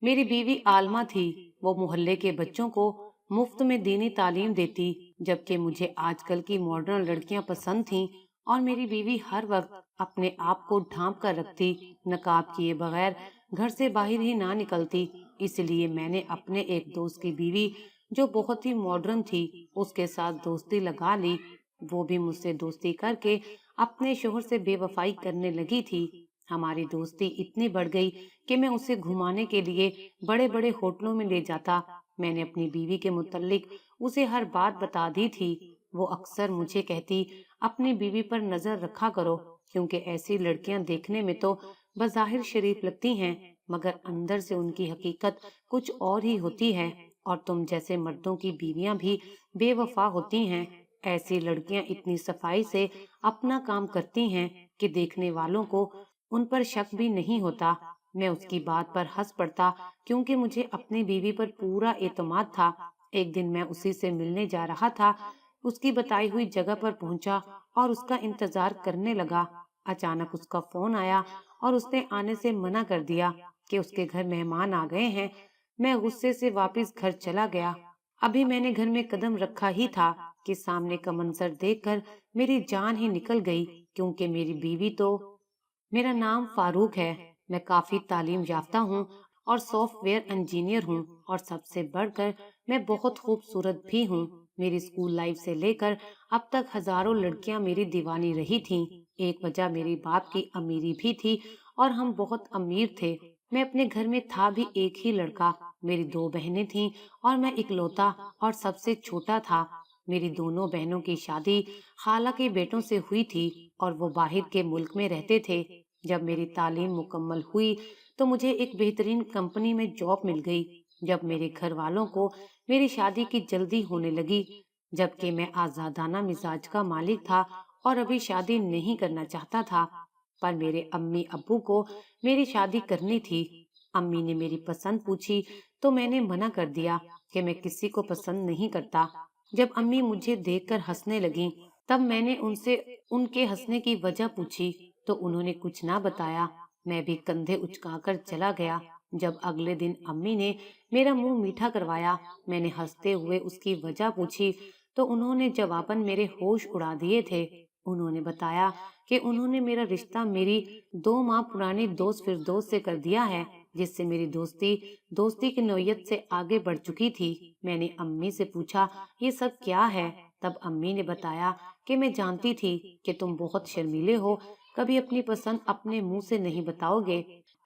मेरी बीवी आलमा थी। वो मोहल्ले के बच्चों को मुफ्त में दीनी तालीम देती, जबकि मुझे आजकल की मॉडर्न लड़कियां पसंद थीं। और मेरी बीवी हर वक्त अपने आप को ढांप कर रखती, नकाब किए बगैर घर से बाहर ही ना निकलती। इसलिए मैंने अपने एक दोस्त की बीवी, जो बहुत ही मॉडर्न थी, उसके साथ दोस्ती लगा ली। वो भी मुझसे दोस्ती करके अपने शोहर से बेवफाई करने लगी थी। हमारी दोस्ती इतनी बढ़ गई कि मैं उसे घुमाने के लिए बड़े बड़े होटलों में ले जाता। मैंने अपनी बीवी के मुतल्लिक उसे हर बात बता दी थी। वो अक्सर मुझे कहती, अपनी बीवी पर नजर रखा करो, क्योंकि ऐसी लड़कियां देखने में तो बज़ाहिर शरीफ लगती हैं, मगर अंदर से उनकी हकीकत कुछ और ही होती है। और तुम जैसे मर्दों की बीवियां भी बेवफा होती हैं। ऐसी लड़कियां इतनी सफाई से अपना काम करती हैं कि देखने वालों को उन पर शक भी नहीं होता। मैं उसकी बात पर हंस पड़ता, क्योंकि मुझे अपनी बीवी पर पूरा एतमाद था। एक दिन मैं उसी से मिलने जा रहा था, उसकी बताई हुई जगह पर पहुंचा और उसका इंतजार करने लगा। अचानक उसका फोन आया और उसने आने से मना कर दिया कि उसके घर मेहमान आ गए हैं। मैं गुस्से से वापस घर चला गया। अभी मैंने घर में कदम रखा ही था कि सामने का मंजर देखकर मेरी जान ही निकल गई, क्योंकि मेरी बीवी तो मेरा नाम फारूक है। मैं काफी तालीम याफ्ता हूँ और सॉफ्टवेयर इंजीनियर हूँ, और सबसे बढ़कर मैं बहुत खूबसूरत भी हूँ। मेरी स्कूल लाइफ से लेकर अब तक हजारों लड़कियां मेरी दीवानी रही थीं। एक वजह मेरी बाप की अमीरी भी थी, और हम बहुत अमीर थे। मैं अपने घर में था भी एक ही लड़का। मेरी दो बहनें थीं और मैं इकलौता और सबसे छोटा था। मेरी दोनों बहनों की शादी खाला के बेटों से हुई थी, और वो बाहर के मुल्क में रहते थे। जब मेरी तालीम मुकम्मल हुई तो मुझे एक बेहतरीन कंपनी में जॉब मिल गई। जब मेरे घर वालों को मेरी शादी की जल्दी होने लगी, जबकि मैं आजादाना मिजाज का मालिक था और अभी शादी नहीं करना चाहता था, पर मेरे अम्मी अब्बू को मेरी शादी करनी थी। अम्मी ने मेरी पसंद पूछी तो मैंने मना कर दिया कि मैं किसी को पसंद नहीं करता। जब अम्मी मुझे देखकर हंसने लगीं, तब मैंने उनसे उनके हंसने की वजह पूछी, तो उन्होंने कुछ ना बताया। मैं भी कंधे उचकाकर चला गया। जब अगले दिन अम्मी ने मेरा मुंह मीठा करवाया, मैंने हंसते हुए उसकी वजह पूछी, तो उन्होंने जवाबन मेरे होश उड़ा दिए थे। उन्होंने बताया कि उन्होंने मेरा रिश्ता मेरी 2 माह पुरानी दोस्त फिरदौस से कर दिया है, जिससे मेरी दोस्ती दोस्ती की नौयत से आगे बढ़ चुकी थी। मैंने अम्मी से पूछा, ये सब क्या है? तब अम्मी ने बताया कि मैं जानती थी कि तुम बहुत शर्मीले हो, कभी अपनी पसंद अपने मुंह से नहीं बताओगे,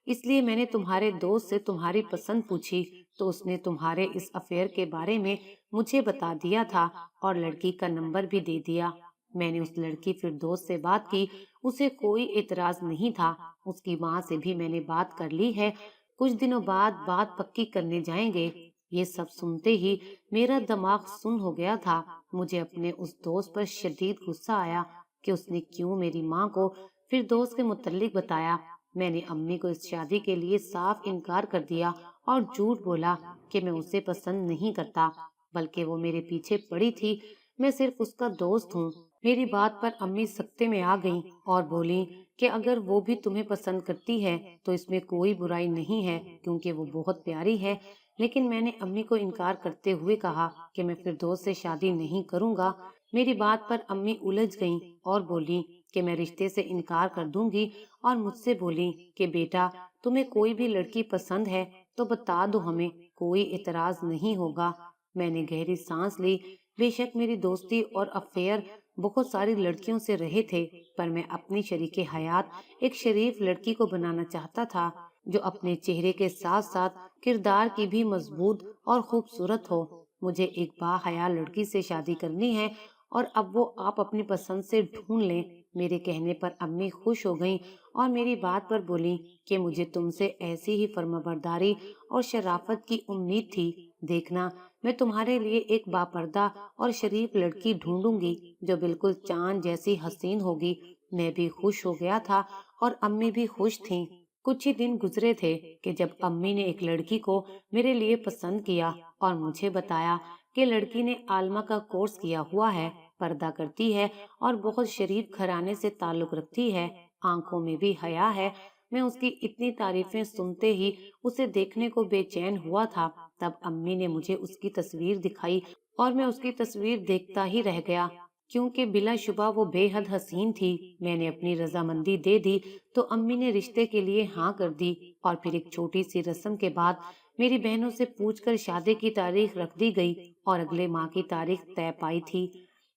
इसलिए मैंने तुम्हारे दोस्त से तुम्हारी पसंद पूछी, तो उसने तुम्हारे इस अफेयर के बारे में मुझे बता दिया था और लड़की का नंबर भी दे दिया। मैंने उस लड़की फिरदौस से बात की। उसे कोई एतराज नहीं था। उसकी माँ से भी मैंने बात कर ली है। कुछ दिनों बाद बात पक्की करने जाएंगे। ये सब सुनते ही मेरा दिमाग सुन्न हो गया था। मुझे अपने उस दोस्त पर शदीद गुस्सा आया कि उसने क्यों मेरी माँ को फिरदौस के मुतल्लिक बताया। मैंने अम्मी को इस शादी के लिए साफ इनकार कर दिया और झूठ बोला कि मैं उसे पसंद नहीं करता, बल्कि वो मेरे पीछे पड़ी थी। मैं सिर्फ उसका दोस्त हूँ। मेरी बात पर अम्मी सख्ते में आ गईं और बोली कि अगर वो भी तुम्हें पसंद करती है तो इसमें कोई बुराई नहीं है, क्योंकि वो बहुत प्यारी है। लेकिन मैंने अम्मी को इनकार करते हुए कहा कि मैं फिरदौस से शादी नहीं करूंगा। मेरी बात पर अम्मी उलझ गईं और बोली कि मैं रिश्ते से इनकार कर दूंगी, और मुझसे बोली कि बेटा, तुम्हें कोई भी लड़की पसंद है तो बता दो, हमें कोई एतराज नहीं होगा। मैंने गहरी सांस ली। बेशक मेरी दोस्ती और अफेयर बहुत सारी लड़कियों से रहे थे, पर मैं अपनी शरीके हयात एक शरीफ लड़की को बनाना चाहता था, जो अपने चेहरे के साथ साथ किरदार की भी मजबूत और खूबसूरत हो। मुझे एक बाहया लड़की से शादी करनी है, और अब वो आप अपनी पसंद से ढूंढ लें। मेरे कहने पर अम्मी खुश हो गईं और मेरी बात पर बोली कि मुझे तुमसे ऐसी ही फर्माबरदारी और शराफत की उम्मीद थी। देखना, मैं तुम्हारे लिए एक बापर्दा और शरीफ लड़की ढूंढूंगी, जो बिल्कुल चांद जैसी हसीन होगी। मैं भी खुश हो गया था और अम्मी भी खुश थीं। कुछ ही दिन गुजरे थे कि जब अम्मी ने एक लड़की को मेरे लिए पसंद किया और मुझे बताया कि लड़की ने आलमा का कोर्स किया हुआ है, पर्दा करती है और बहुत शरीफ घराने से ताल्लुक रखती है, आंखों में भी हया है। میں اس کی اتنی تعریفیں سنتے ہی اسے دیکھنے کو بے چین ہوا تھا۔ تب امی نے مجھے اس کی تصویر دکھائی اور میں اس کی تصویر دیکھتا ہی رہ گیا، کیونکہ بلا شبہ وہ بے حد حسین تھی۔ میں نے اپنی رضامندی دے دی تو امی نے رشتے کے لیے ہاں کر دی، اور پھر ایک چھوٹی سی رسم کے بعد میری بہنوں سے پوچھ کر شادی کی تاریخ رکھ دی گئی اور اگلے ماہ کی تاریخ طے پائی تھی۔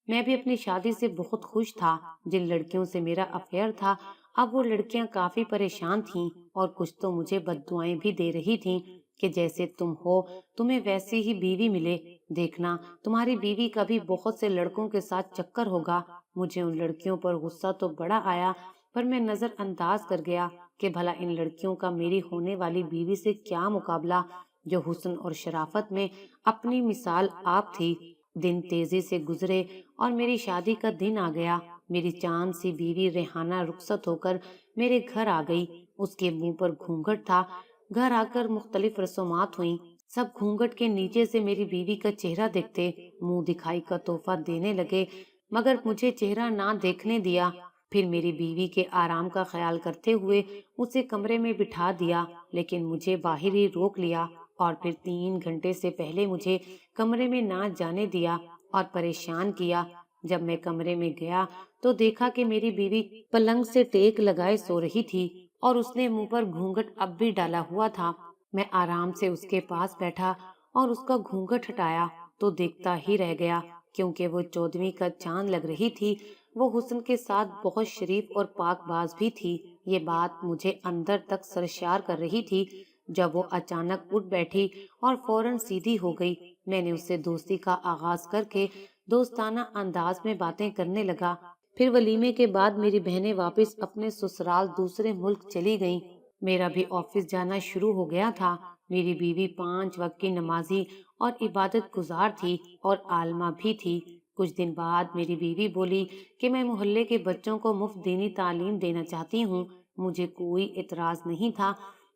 میں بھی اپنی شادی سے بہت خوش تھا۔ جن لڑکیوں سے میرا افیئر تھا، اب وہ لڑکیاں کافی پریشان تھیں اور کچھ تو مجھے بد دعائیں بھی دے رہی تھیں کہ جیسے تم ہو تمہیں ویسی ہی بیوی ملے، دیکھنا تمہاری بیوی کا بھی بہت سے لڑکوں کے ساتھ چکر ہوگا۔ مجھے ان لڑکیوں پر غصہ تو بڑا آیا، پر میں نظر انداز کر گیا کہ بھلا ان لڑکیوں کا میری ہونے والی بیوی سے کیا مقابلہ، جو حسن اور شرافت میں اپنی مثال آپ تھی۔ دن تیزی سے گزرے اور میری شادی کا دن آ گیا۔ میری چاند سی بیوی ریحانہ رخصت ہو کر میرے گھر آ گئی۔ اس کے منہ پر گھونگھٹ تھا۔ گھر آ کر مختلف رسومات ہوئیں۔ سب گھونگھٹ کے نیچے سے میری بیوی کا چہرہ دیکھتے منہ دکھائی کا تحفہ دینے لگے، مگر مجھے چہرہ نہ دیکھنے دیا۔ پھر میری بیوی کے آرام کا خیال کرتے ہوئے اسے کمرے میں بٹھا دیا، لیکن مجھے باہر ہی روک لیا اور پھر 3 گھنٹے سے پہلے مجھے کمرے میں نہ جانے دیا اور پریشان کیا۔ جب میں کمرے میں گیا تو دیکھا کہ میری بیوی پلنگ سے ٹیک لگائے سو رہی تھی اور اس نے منہ پر گھونگھٹ اب بھی ڈالا ہوا تھا۔ میں آرام سے اس کے پاس بیٹھا اور اس کا گھونگھٹ ہٹایا تو دیکھتا ہی رہ گیا، کیونکہ وہ 14ویں کا چاند لگ رہی تھی۔ وہ حسن کے ساتھ بہت شریف اور پاک باز بھی تھی۔ یہ بات مجھے اندر تک سرشار کر رہی تھی جب وہ اچانک اٹھ بیٹھی اور فوراً سیدھی ہو گئی۔ میں نے اس سے دوستی کا آغاز کر کے دوستانہ انداز میں باتیں کرنے لگا۔ پھر ولیمے کے بعد میری بہنیں واپس اپنے سسرال دوسرے ملک چلی گئیں۔ میرا بھی آفس جانا شروع ہو گیا تھا۔ میری بیوی 5 وقت کی نمازی اور عبادت گزار تھی اور عالمہ بھی تھی۔ کچھ دن بعد میری بیوی بولی کہ میں محلے کے بچوں کو مفت دینی تعلیم دینا چاہتی ہوں۔ مجھے کوئی اعتراض نہیں تھا،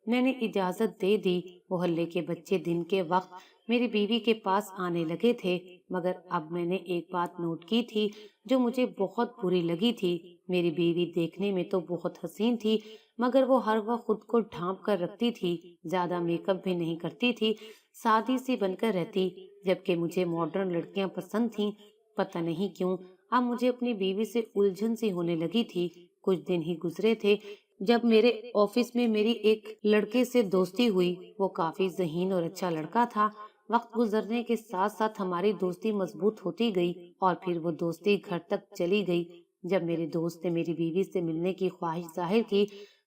میں نے اجازت دے دی۔ محلے کے بچے دن کے وقت میری بیوی کے پاس آنے لگے تھے، مگر اب میں نے ایک بات نوٹ کی تھی جو مجھے بہت بری لگی تھی۔ میری بیوی دیکھنے میں تو بہت حسین تھی، مگر وہ ہر وقت خود کو ڈھانپ کر رکھتی تھی، زیادہ میک اپ بھی نہیں کرتی تھی، سادی سی بن کر رہتی، جبکہ مجھے ماڈرن لڑکیاں پسند تھیں۔ پتہ نہیں کیوں اب مجھے اپنی بیوی سے الجھن سی ہونے لگی تھی۔ کچھ دن ہی گزرے تھے جب میرے آفس میں میری ایک لڑکے سے دوستی ہوئی۔ وہ کافی ذہین اور اچھا لڑکا تھا۔ وقت گزرنے کے ساتھ ساتھ ہماری دوستی مضبوط ہوتی گئی اور پھر وہ دوستی گھر تک چلی گئی۔ جب میرے دوست نے میری بیوی سے ملنے کی خواہش ظاہر کی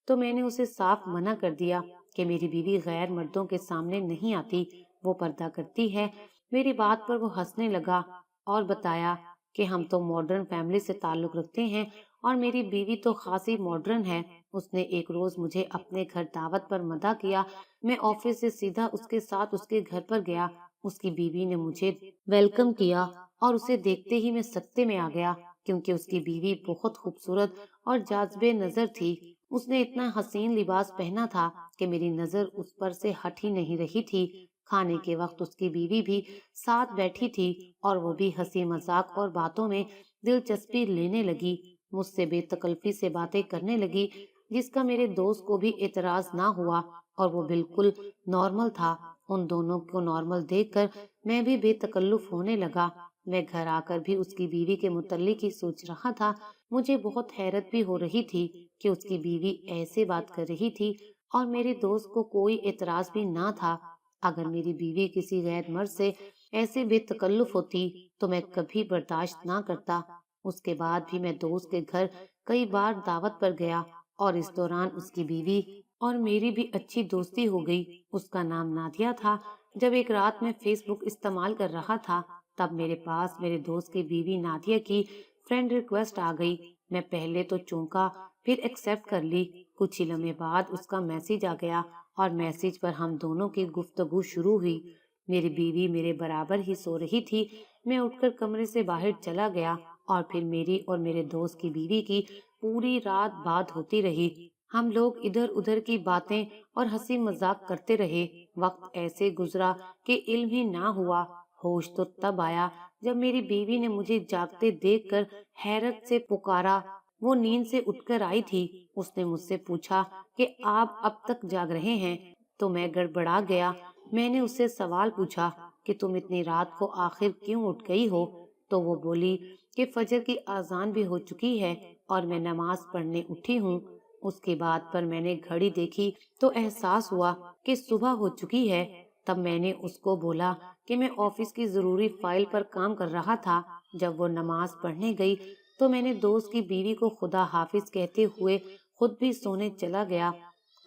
تو میں نے اسے صاف منع کر دیا کہ میری بیوی غیر مردوں کے سامنے نہیں آتی، وہ پردہ کرتی ہے۔ میری بات پر وہ ہنسنے لگا اور بتایا کہ ہم تو ماڈرن فیملی سے تعلق رکھتے ہیں اور میری بیوی تو خاصی ماڈرن ہے۔ اس نے ایک روز مجھے اپنے گھر دعوت پر مدعا کیا۔ میں آفس سے سیدھا اس کے ساتھ اس کے گھر پر گیا۔ اس کی بیوی نے مجھے ویلکم کیا اور اسے دیکھتے ہی میں سکتے میں آ گیا، کیونکہ اس کی بیوی بہت خوبصورت اور جاذب نظر تھی۔ اس نے اتنا حسین لباس پہنا تھا کہ میری نظر اس پر سے ہٹ ہی نہیں رہی تھی۔ کھانے کے وقت اس کی بیوی بھی ساتھ بیٹھی تھی اور وہ بھی ہنسی مذاق اور باتوں میں دلچسپی لینے لگی، مجھ سے بے تکلفی سے باتیں کرنے لگی، جس کا میرے دوست کو بھی اعتراض نہ ہوا اور وہ بالکل نارمل تھا۔ ان دونوں کو نارمل دیکھ کر میں بھی بے تکلف ہونے لگا۔ میں گھر آ کر بھی اس کی بیوی کے متعلق ہی سوچ رہا تھا۔ مجھے بہت حیرت بھی ہو رہی تھی کہ اس کی بیوی ایسے بات کر رہی تھی اور میرے دوست کو کوئی اعتراض بھی نہ تھا۔ اگر میری بیوی کسی غیر مرد سے ایسے بے تکلف ہوتی تو میں کبھی برداشت نہ کرتا۔ اس کے بعد بھی میں دوست کے گھر کئی بار دعوت پر گیا اور اس دوران اس کی بیوی اور میری بھی اچھی دوستی ہو گئی۔ اس کا نام نادیہ تھا۔ جب ایک رات میں فیس بک استعمال کر رہا تھا تب میرے پاس میرے دوست کی بیوی نادیہ کی فرینڈ ریکویسٹ آ گئی۔ میں پہلے تو چونکا، پھر ایکسپٹ کر لی۔ کچھ ہی لمحے بعد اس کا میسج آ گیا اور میسج پر ہم دونوں کی گفتگو شروع ہوئی۔ میری بیوی میرے برابر ہی سو رہی تھی۔ میں اٹھ کر کمرے سے باہر چلا گیا اور پھر میری اور میرے دوست کی بیوی کی پوری رات بات ہوتی رہی۔ ہم لوگ ادھر ادھر کی باتیں اور ہنسی مذاق کرتے رہے۔ وقت ایسے گزرا کہ علم ہی نہ ہوا۔ ہوش تو تب آیا جب میری بیوی نے مجھے جاگتے دیکھ کر حیرت سے پکارا، वो नींद से उठकर आई थी। उसने मुझसे पूछा कि आप अब तक जाग रहे हैं, तो मैं गड़बड़ा गया। मैंने उससे सवाल पूछा कि तुम इतनी रात को आखिर क्यों उठ गई हो? तो वो बोली कि फजर की आजान भी हो चुकी है और मैं नमाज पढ़ने उठी हूँ। उसके बाद पर मैंने घड़ी देखी तो एहसास हुआ कि सुबह हो चुकी है। तब मैंने उसको बोला कि मैं ऑफिस की जरूरी फाइल पर काम कर रहा था। जब वो नमाज पढ़ने गई तो मैंने दोस्त की बीवी को खुदा हाफिज कहते हुए खुद भी सोने चला गया।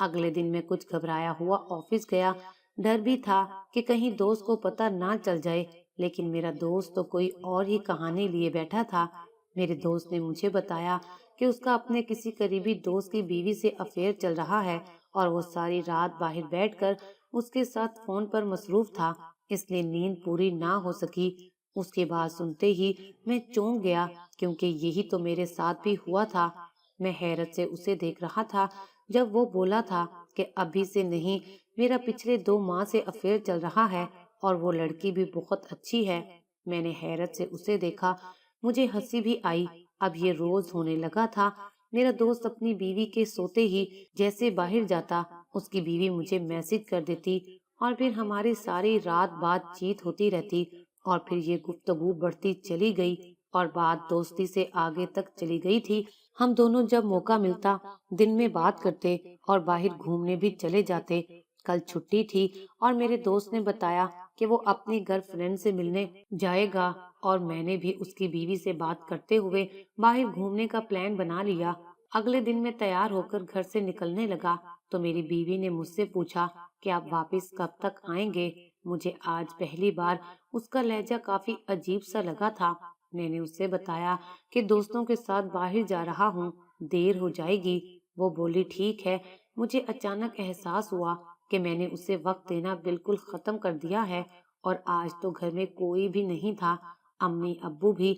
अगले दिन मैं कुछ घबराया हुआ ऑफिस गया। डर भी था कि कहीं दोस्त को पता ना चल जाए, लेकिन मेरा दोस्त तो कोई और ही कहानी लिए बैठा था। मेरे दोस्त ने मुझे बताया कि उसका अपने किसी करीबी दोस्त की बीवी से अफेयर चल रहा है और वो सारी रात बाहर बैठकर उसके साथ फोन पर मसरूफ था, इसलिए नींद पूरी ना हो सकी। उसके बाद सुनते ही मैं चौंक गया, क्योंकि यही तो मेरे साथ भी हुआ था। मैं हैरत से उसे देख रहा था जब वो बोला था कि अभी से नहीं, मेरा पिछले 2 माह से अफेयर चल रहा है और वो लड़की भी बहुत अच्छी है। मैंने हैरत से उसे देखा, मुझे हंसी भी आई। अब ये रोज होने लगा था। मेरा दोस्त अपनी बीवी के सोते ही जैसे बाहर जाता, उसकी बीवी मुझे मैसेज कर देती और फिर हमारी सारी रात बातचीत होती रहती और फिर ये गुफ्तगू बढ़ती चली गई और बात दोस्ती से आगे तक चली गई थी। हम दोनों जब मौका मिलता दिन में बात करते और बाहर घूमने भी चले जाते। कल छुट्टी थी और मेरे दोस्त ने बताया कि वो अपनी गर्लफ्रेंड से मिलने जाएगा और मैंने भी उसकी बीवी से बात करते हुए बाहर घूमने का प्लान बना लिया। अगले दिन मैं तैयार होकर घर से निकलने लगा तो मेरी बीवी ने मुझसे पूछा कि आप वापस कब तक आएंगे। मुझे आज पहली बार उसका लहजा काफी अजीब सा लगा था। मैंने उससे बताया कि दोस्तों के साथ बाहर जा रहा हूँ, देर हो जाएगी। वो बोली ठीक है। मुझे अचानक एहसास हुआ कि मैंने उसे वक्त देना बिल्कुल खत्म कर दिया है और आज तो घर में कोई भी नहीं था। अम्मी अब्बू भी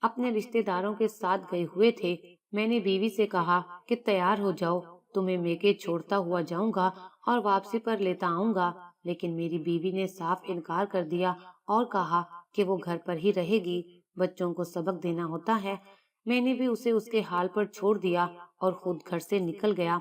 अपने रिश्तेदारों के साथ गए हुए थे। मैंने बीवी से कहा कि तैयार हो जाओ, तुम्हें मेके छोड़ता हुआ जाऊंगा और वापसी पर लेता आऊंगा, लेकिन मेरी बीवी ने साफ इनकार कर दिया और कहा कि वो घर पर ही रहेगी, बच्चों को सबक देना होता है। मैंने भी उसे उसके हाल पर छोड़ दिया और खुद घर से निकल गया।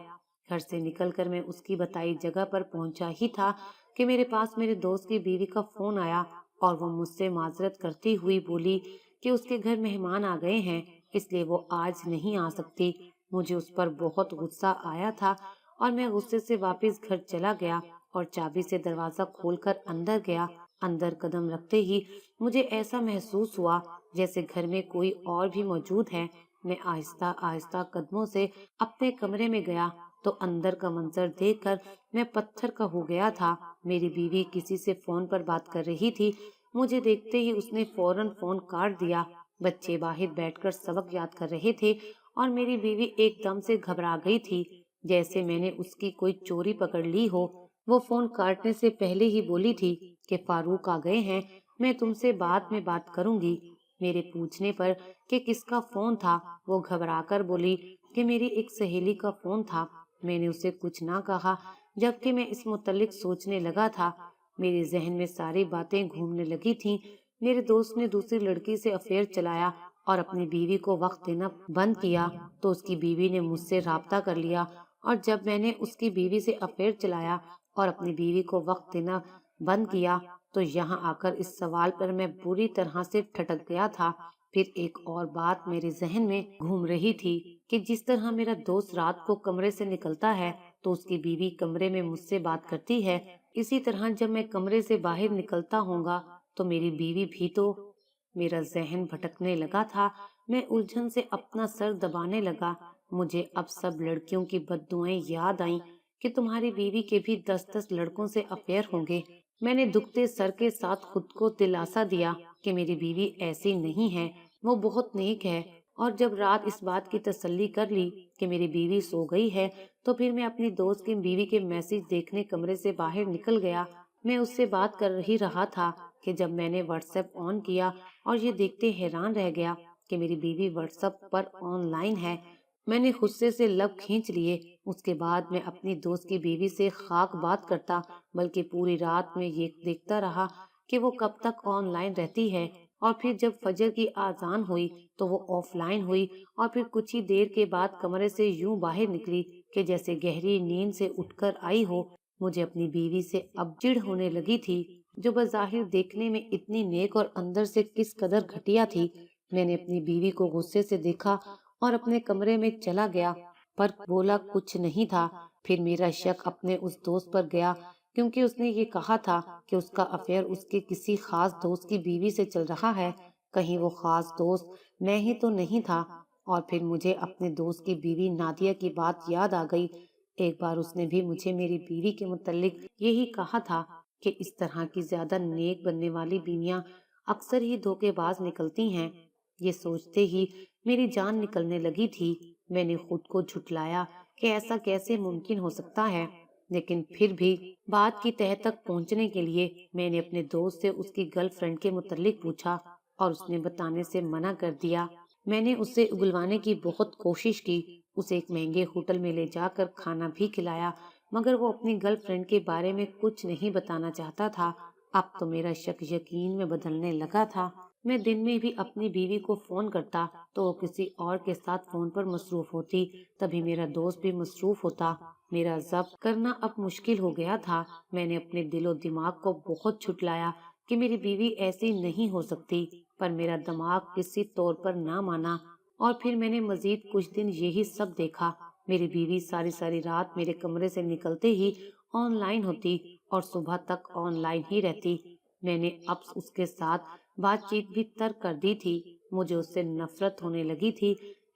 घर से निकलकर मैं उसकी बताई जगह पर पहुंचा ही था कि मेरे पास मेरे दोस्त की बीवी का फोन आया और वो मुझसे माजरत करती हुई बोली कि उसके घर मेहमान आ गए हैं, इसलिए वो आज नहीं आ सकती। मुझे उस पर बहुत गुस्सा आया था और मैं गुस्से से वापस घर चला गया और चाबी से दरवाजा खोलकर अंदर गया। अंदर कदम रखते ही मुझे ऐसा महसूस हुआ जैसे घर में कोई और भी मौजूद है। मैं आहिस्ता आहिस्ता कदमों से अपने कमरे में गया तो अंदर का मंजर देखकर मैं पत्थर का हो गया था। मेरी बीवी किसी से फोन पर बात कर रही थी। मुझे देखते ही उसने फौरन फोन काट दिया। बच्चे बाहर बैठकर सबक याद कर रहे थे और मेरी बीवी एकदम से घबरा गई थी, जैसे मैंने उसकी कोई चोरी पकड़ ली हो। वो फोन काटने से पहले ही बोली थी कि फारूक आ गए हैं, मैं तुमसे बाद में बात करूंगी। मेरे पूछने पर कि किसका फोन था, वो घबराकर बोली कि मेरी एक सहेली का फोन था। मैंने उसे कुछ ना कहा, जबकि मैं इस मुतल्लिक सोचने लगा था। मेरे जहन में सारी बातें घूमने लगी थीं। मेरे दोस्त ने दूसरी लड़की से अफेयर चलाया और अपनी बीवी को वक्त देना बंद किया, तो उसकी बीवी ने मुझसे राब्ता कर लिया और जब मैंने उसकी बीवी से अफेयर चलाया और अपनी बीवी को वक्त देना बंद किया, तो यहाँ आकर इस सवाल पर मैं बुरी तरह से ठटक गया था। फिर एक और बात मेरे जहन में घूम रही थी कि जिस तरह मेरा दोस्त रात को कमरे से निकलता है तो उसकी बीवी कमरे में मुझसे बात करती है, इसी तरह जब मैं कमरे से बाहर निकलता होऊंगा तो मेरी बीवी भी तो। मेरा जहन भटकने लगा था। मैं उलझन से अपना सर दबाने लगा। मुझे अब सब लड़कियों की बददुआएं याद आईं कि तुम्हारी बीवी के भी 10-10 लड़कों से अफेयर होंगे। मैंने दुखते सर के साथ खुद को दिलासा दिया कि मेरी बीवी ऐसी नहीं है, वो बहुत नेक है। और जब रात इस बात की तसल्ली कर ली कि मेरी बीवी सो गई है, तो फिर मैं अपनी दोस्त की बीवी के मैसेज देखने कमरे से बाहर निकल गया। मैं उससे बात कर ही रहा था कि जब मैंने व्हाट्सएप ऑन किया और ये देखते हैरान रह गया कि मेरी बीवी व्हाट्सएप पर ऑनलाइन है। मैंने गुस्से से लब खींच लिए। उसके बाद मैं अपनी दोस्त की बीवी से खाक बात करता, बल्कि पूरी रात में ये देखता रहा कि वो कब तक ऑनलाइन रहती है। और फिर जब फजर की आजान हुई तो वो ऑफलाइन हुई, और फिर कुछ ही देर के बाद कमरे से यूं बाहर निकली कि जैसे गहरी नींद से उठकर आई हो। मुझे अपनी बीवी से अब चिढ़ होने लगी थी, जो बज़ाहिर देखने में इतनी नेक और अंदर से किस कदर घटिया थी। मैंने अपनी बीवी को गुस्से से देखा और अपने कमरे में चला गया, पर बोला कुछ नहीं था। फिर मेरा शक अपने उस दोस्त पर गया, क्योंकि उसने ये कहा था कि उसका अफेयर उसके किसी खास दोस्त की बीवी से चल रहा है। कहीं वो खास दोस्त मैं ही तो नहीं था। और फिर मुझे अपने दोस्त की बीवी नादिया की बात याद आ गई। एक बार उसने भी मुझे मेरी बीवी के मुतल्लिक यही कहा था कि इस तरह की ज्यादा नेक बनने वाली बीवियां अक्सर ही धोखेबाज निकलती हैं। ये सोचते ही मेरी जान निकलने लगी थी। मैंने खुद को झुठलाया कि ऐसा कैसे मुमकिन हो सकता है, लेकिन फिर भी बात की तह तक पहुंचने के लिए मैंने अपने दोस्त से उसकी गर्लफ्रेंड के मुतल्लिक पूछा, और उसने बताने से मना कर दिया। मैंने उसे उगलवाने की बहुत कोशिश की, उसे एक महंगे होटल में ले जाकर खाना भी खिलाया, मगर वो अपनी गर्लफ्रेंड के बारे में कुछ नहीं बताना चाहता था। अब तो मेरा शक यकीन में बदलने लगा था। मैं दिन में भी अपनी बीवी को फोन करता तो वो किसी और के साथ फोन पर मसरूफ होती, तभी मेरा दोस्त भी मसरूफ होता। मेरा जब्त करना अब मुश्किल हो गया था। मैंने अपने दिलो दिमाग को बहुत छुटलाया कि मेरी बीवी ऐसी नहीं हो सकती, पर मेरा दिमाग किसी तौर पर ना माना। और फिर मैंने मजीद कुछ दिन यही सब देखा। मेरी बीवी सारी सारी रात मेरे कमरे से निकलते ही ऑनलाइन होती और सुबह तक ऑनलाइन ही रहती। मैंने अब उसके साथ बातचीत भी तर्क कर दी थी। मुझे उससे नफरत होने लगी थी।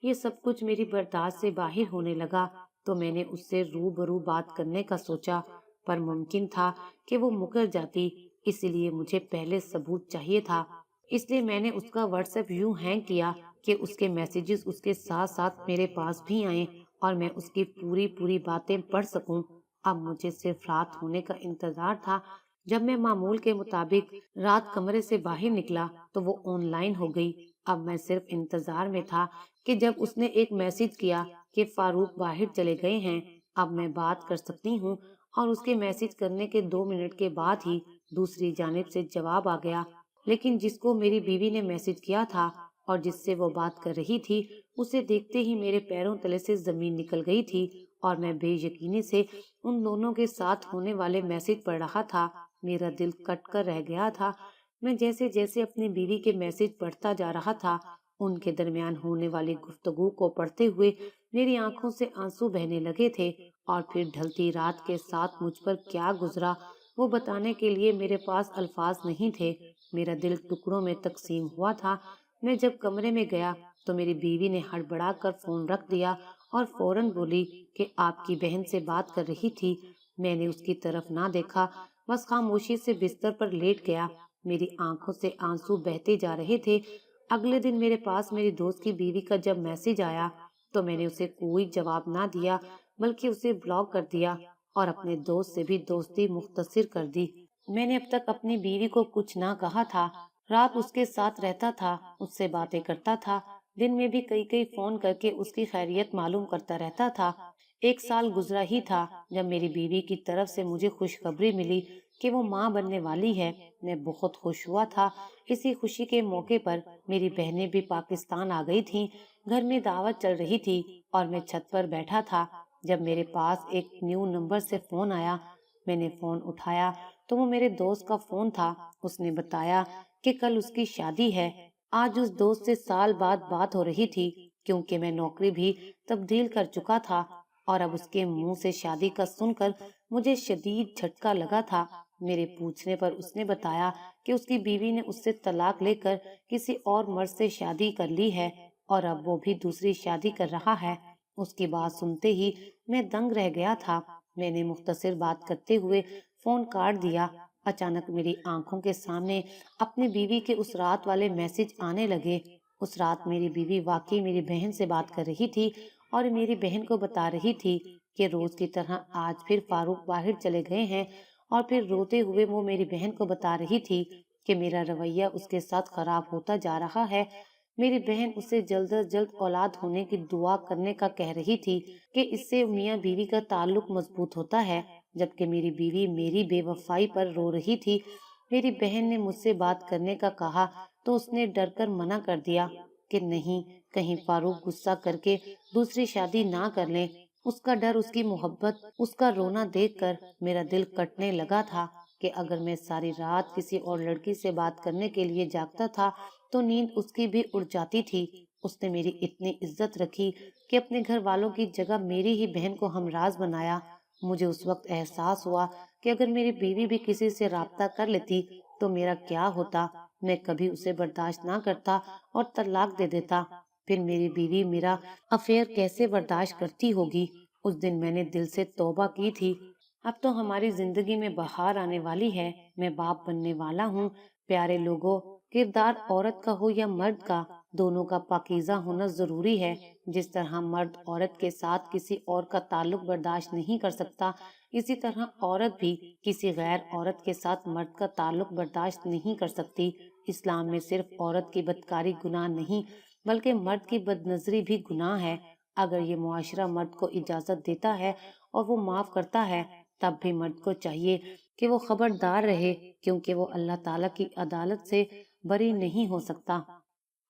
ये सब कुछ मेरी बर्दाश्त से बाहर होने लगा, तो मैंने उससे रूबरू बात करने का सोचा, पर मुमकिन था कि वो मुकर जाती। इसलिए मुझे पहले सबूत चाहिए था। इसलिए मैंने उसका व्हाट्सएप यूं हैंग किया कि उसके मैसेजेस उसके साथ साथ मेरे पास भी आए और मैं उसकी पूरी पूरी बातें पढ़ सकूं। अब मुझे सिर्फ रात होने का इंतजार था। जब मैं मामूल के मुताबिक रात कमरे से बाहर निकला तो वो ऑनलाइन हो गई। अब मैं सिर्फ इंतजार में था कि जब उसने एक मैसेज किया कि फारूक बाहर चले गए हैं, अब मैं बात कर सकती हूँ। और उसके मैसेज करने के 2 मिनट के बाद ही दूसरी जानिब से जवाब आ गया। लेकिन जिसको मेरी बीवी ने मैसेज किया था और जिससे वो बात कर रही थी, उसे देखते ही मेरे पैरों तले से जमीन निकल गई थी, और मैं बेयकीनी से उन दोनों के साथ होने वाले मैसेज पढ़ रहा था। मेरा दिल कट कर रह गया था। मैं जैसे जैसे अपनी बीवी के मैसेज पढ़ता जा रहा था, उनके दरमियान होने वाली गुफ्तगू को पढ़ते हुए मेरी आंखों से आंसू बहने लगे थे। और फिर ढलती रात के साथ मुझ पर क्या गुजरा, वो बताने के लिए मेरे पास अल्फाज नहीं थे। मेरा दिल टुकड़ों में तकसीम हुआ था। मैं जब कमरे में गया तो मेरी बीवी ने हड़बड़ा कर फोन रख दिया और फौरन बोली कि आपकी बहन से बात कर रही थी। मैंने उसकी तरफ ना देखा, बस खामोशी से बिस्तर पर लेट गया। मेरी आंखों से आंसू बहते जा रहे थे। अगले दिन मेरे पास मेरी दोस्त की बीवी का जब मैसेज आया तो मैंने उसे कोई जवाब ना दिया, बल्कि उसे ब्लॉक कर दिया और अपने दोस्त से भी दोस्ती मुख्तसर कर दी। मैंने अब तक अपनी बीवी को कुछ ना कहा था। रात उसके साथ रहता था, उससे बातें करता था, दिन में भी कई कई फोन करके उसकी खैरियत मालूम करता रहता था। 1 साल गुजरा ही था जब मेरी बीवी की तरफ से मुझे खुशखबरी मिली कि वो माँ बनने वाली है। मैं बहुत खुश हुआ था। इसी खुशी के मौके पर मेरी बहनें भी पाकिस्तान आ गई थीं। घर में दावत चल रही थी और मैं छत पर बैठा था जब मेरे पास एक न्यू नंबर से फोन आया। मैंने फोन उठाया तो वो मेरे दोस्त का फोन था। उसने बताया कि कल उसकी शादी है। आज उस दोस्त से साल बाद बात हो रही थी, क्योंकि मैं नौकरी भी तब्दील कर चुका था, और अब उसके मुंह से शादी का सुनकर मुझे शदीद झटका लगा था। मेरे पूछने पर उसने बताया कि उसकी बीवी ने उससे तलाक लेकर किसी और मर्द से शादी कर ली है और अब वो भी दूसरी शादी कर रहा है। उसकी बात सुनते ही मैं दंग रह गया था। मैंने मुख्तसर बात करते हुए फोन काट दिया। अचानक मेरी आंखों के सामने अपनी बीवी के उस रात वाले मैसेज आने लगे। उस रात मेरी बीवी वाकई मेरी बहन से बात कर रही थी और मेरी बहन को बता रही थी कि रोज की तरह आज फिर फारूक बाहर चले गए हैं। और फिर रोते हुए वो मेरी बहन को बता रही थी कि मेरा रवैया उसके साथ खराब होता जा रहा है। मेरी बहन उसे जल्द अज जल्द औलाद होने की दुआ करने का कह रही थी कि इससे मियाँ बीवी का ताल्लुक मजबूत होता है, जबकि मेरी बीवी मेरी बेवफाई पर रो रही थी। मेरी बहन ने मुझसे बात करने का कहा, تو اس نے ڈر کر منع کر دیا کہ نہیں، کہیں فاروق غصہ کر کے دوسری شادی نہ کر لیں۔ اس کا ڈر، اس کی محبت، اس کا رونا دیکھ کر میرا دل کٹنے لگا تھا کہ اگر میں ساری رات کسی اور لڑکی سے بات کرنے کے لیے جاگتا تھا تو نیند اس کی بھی اڑ جاتی تھی۔ اس نے میری اتنی عزت رکھی کہ اپنے گھر والوں کی جگہ میری ہی بہن کو ہمراز بنایا۔ مجھے اس وقت احساس ہوا کہ اگر میری بیوی بھی کسی سے رابطہ کر لیتی تو میرا کیا ہوتا۔ میں کبھی اسے برداشت نہ کرتا اور طلاق دے دیتا۔ پھر میری بیوی میرا افیئر کیسے برداشت کرتی ہوگی؟ اس دن میں نے دل سے توبہ کی تھی۔ اب تو ہماری زندگی میں بہار آنے والی ہے، میں باپ بننے والا ہوں۔ پیارے لوگوں، کردار عورت کا ہو یا مرد کا، دونوں کا پاکیزہ ہونا ضروری ہے۔ جس طرح مرد عورت کے ساتھ کسی اور کا تعلق برداشت نہیں کر سکتا، اسی طرح عورت بھی کسی غیر عورت کے ساتھ مرد کا تعلق برداشت نہیں کر سکتی۔ اسلام میں صرف عورت کی بدکاری گناہ نہیں بلکہ مرد کی بد نظری بھی گناہ ہے۔ اگر یہ معاشرہ مرد کو اجازت دیتا ہے اور وہ معاف کرتا ہے، تب بھی مرد کو چاہیے کہ وہ خبردار رہے، کیونکہ وہ اللہ تعالیٰ کی عدالت سے بری نہیں ہو سکتا۔